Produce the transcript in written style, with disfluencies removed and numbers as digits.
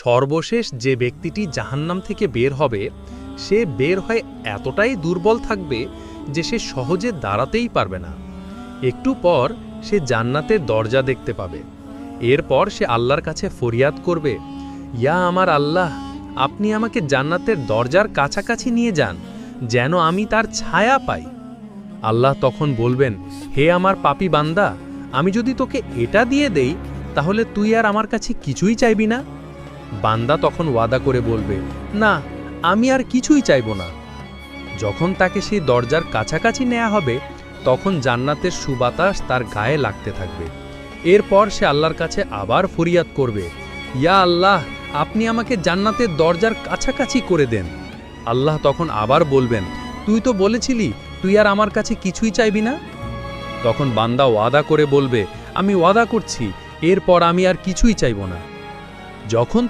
সর্বশেষ যে ব্যক্তিটি জাহান্নাম থেকে বের হবে সে বের হয়ে এতটাই দুর্বল থাকবে যে সে সহজে দাঁড়াতেই পারবে না। একটু পর সে জান্নাতের দরজা দেখতে পাবে। এরপর সে আল্লাহর কাছে ফরিয়াদ করবে, ইয়া আমার আল্লাহ, আপনি আমাকে জান্নাতের দরজার কাছাকাছি নিয়ে যান যেন আমি তার ছায়া পাই। আল্লাহ তখন বলবেন, হে আমার পাপী বান্দা, আমি যদি তোকে এটা দিয়ে দেই তাহলে তুই আর আমার কাছে কিছুই চাইবি না? বান্দা তখন ওয়াদা করে বলবে, না, আমি আর কিছুই চাইব না। যখন তাকে সেই দরজার কাছাকাছি নেওয়া হবে তখন জান্নাতের সুবাতাস তার গায়ে লাগতে থাকবে। এরপর সে আল্লাহর কাছে আবার ফরিয়াদ করবে, ইয়া আল্লাহ, আপনি আমাকে জান্নাতের দরজার কাছাকাছি করে দেন। আল্লাহ তখন আবার বলবেন, তুই তো বলেছিলি তুই আর আমার কাছে কিছুই চাইবি না। তখন বান্দা ওয়াদা করে বলবে, আমি ওয়াদা করছি এরপর আমি আর কিছুই চাইব না। যখন